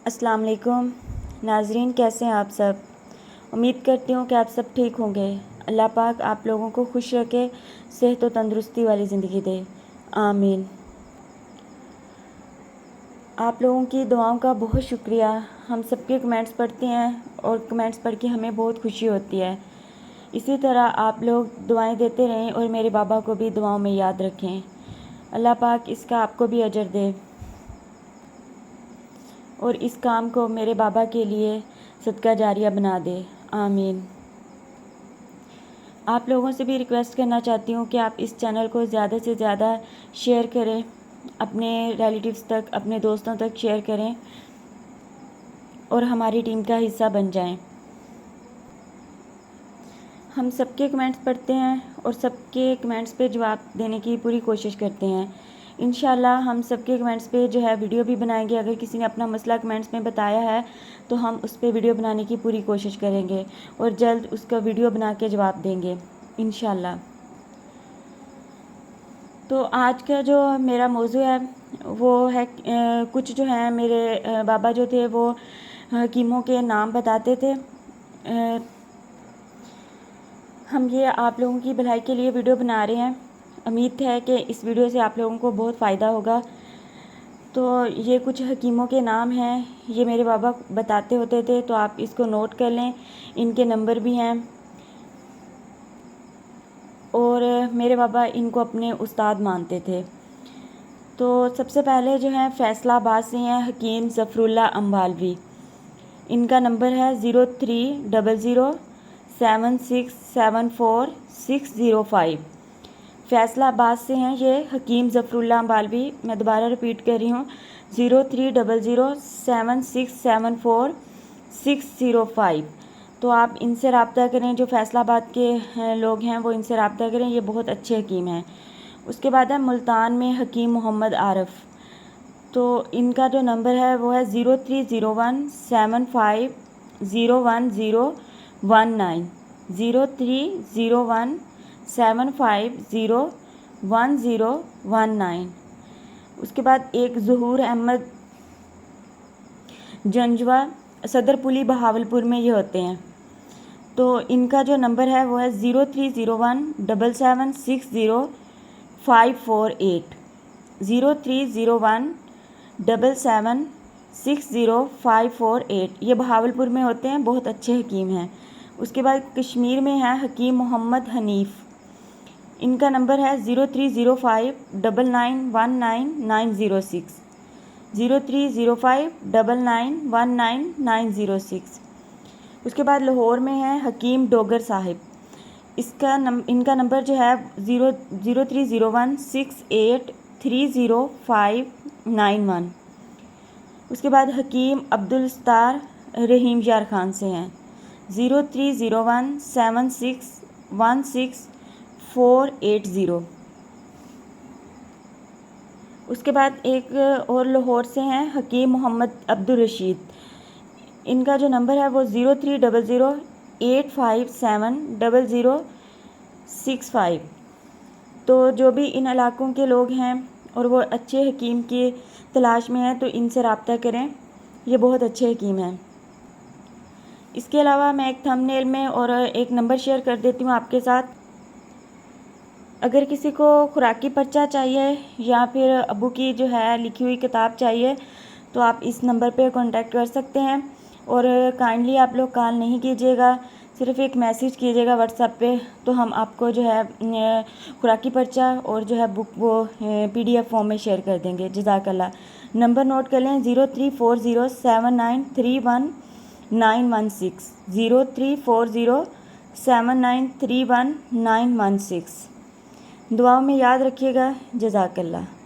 السلام علیکم ناظرین، کیسے ہیں آپ سب؟ امید کرتی ہوں کہ آپ سب ٹھیک ہوں گے۔ اللہ پاک آپ لوگوں کو خوش رکھے، صحت و تندرستی والی زندگی دے، آمین۔ آپ لوگوں کی دعاؤں کا بہت شکریہ۔ ہم سب کے کمنٹس پڑھتے ہیں اور کمنٹس پڑھ کے ہمیں بہت خوشی ہوتی ہے۔ اسی طرح آپ لوگ دعائیں دیتے رہیں اور میرے بابا کو بھی دعاؤں میں یاد رکھیں۔ اللہ پاک اس کا آپ کو بھی اجر دے اور اس کام کو میرے بابا کے لیے صدقہ جاریہ بنا دے، آمین۔ آپ لوگوں سے بھی ریکویسٹ کرنا چاہتی ہوں کہ آپ اس چینل کو زیادہ سے زیادہ شیئر کریں، اپنے ریلیٹیوز تک، اپنے دوستوں تک شیئر کریں اور ہماری ٹیم کا حصہ بن جائیں۔ ہم سب کے کمنٹس پڑھتے ہیں اور سب کے کمنٹس پہ جواب دینے کی پوری کوشش کرتے ہیں۔ انشاءاللہ ہم سب کے کمنٹس پہ جو ہے ویڈیو بھی بنائیں گے۔ اگر کسی نے اپنا مسئلہ کمنٹس میں بتایا ہے تو ہم اس پہ ویڈیو بنانے کی پوری کوشش کریں گے اور جلد اس کا ویڈیو بنا کے جواب دیں گے انشاءاللہ۔ تو آج کا جو میرا موضوع ہے وہ ہے کچھ جو ہیں میرے بابا جو تھے وہ حکیموں کے نام بتاتے تھے۔ ہم یہ آپ لوگوں کی بھلائی کے لیے ویڈیو بنا رہے ہیں۔ امید ہے کہ اس ویڈیو سے آپ لوگوں کو بہت فائدہ ہوگا۔ تو یہ کچھ حکیموں کے نام ہیں، یہ میرے بابا بتاتے ہوتے تھے، تو آپ اس کو نوٹ کر لیں۔ ان کے نمبر بھی ہیں اور میرے بابا ان کو اپنے استاد مانتے تھے۔ تو سب سے پہلے جو ہیں فیصلہ آباد سے ہیں حکیم ظفر اللہ امبالوی۔ ان کا نمبر ہے 03007674 605۔ فیصلہ آباد سے ہیں یہ حکیم ظفر اللہ امبالوی۔ میں دوبارہ ریپیٹ کر رہی ہوں 03007674 605۔ تو آپ ان سے رابطہ کریں، جو فیصلہ آباد کے لوگ ہیں وہ ان سے رابطہ کریں، یہ بہت اچھے حکیم ہیں۔ اس کے بعد ہے ملتان میں حکیم محمد عارف۔ تو ان کا جو نمبر ہے وہ ہے 030175011019 030175011019۔ اس کے بعد ایک ظہور احمد جنجوا، صدر پلی بہاولپور میں یہ ہوتے ہیں۔ تو ان کا جو نمبر ہے وہ ہے 0301776548 0301776548۔ یہ بہاولپور میں ہوتے ہیں، بہت اچھے حکیم ہیں۔ اس کے بعد کشمیر میں ہے حکیم محمد حنیف۔ ان کا نمبر ہے 0305991996 0305991996۔ اس کے بعد لاہور میں ہے حکیم ڈوگر صاحب۔ ان کا نمبر جو ہے 030168309591۔ اس کے بعد حکیم عبدالستار رحیم یار خان سے ہیں 0301761640۔ اس کے بعد ایک اور لاہور سے ہیں حکیم محمد عبدالرشید۔ ان کا جو نمبر ہے وہ 030085700065۔ تو جو بھی ان علاقوں کے لوگ ہیں اور وہ اچھے حکیم کی تلاش میں ہیں تو ان سے رابطہ کریں، یہ بہت اچھے حکیم ہیں۔ اس کے علاوہ میں ایک تھمب نیل میں اور ایک نمبر شیئر کر دیتی ہوں آپ کے ساتھ۔ اگر کسی کو خوراکی پرچہ چاہیے یا پھر ابو کی جو ہے لکھی ہوئی کتاب چاہیے تو آپ اس نمبر پہ کانٹیکٹ کر سکتے ہیں۔ اور کائنڈلی آپ لوگ کال نہیں کیجیے گا، صرف ایک میسیج کیجیے گا واٹس ایپ پہ، تو ہم آپ کو جو ہے خوراکی پرچہ اور جو ہے بک وہ PDF فارم میں شیئر کر دیں گے۔ جزاک اللہ۔ نمبر نوٹ کر لیں 034079319116 034079319116۔ دعاؤں میں یاد رکھیے گا۔ جزاک اللہ۔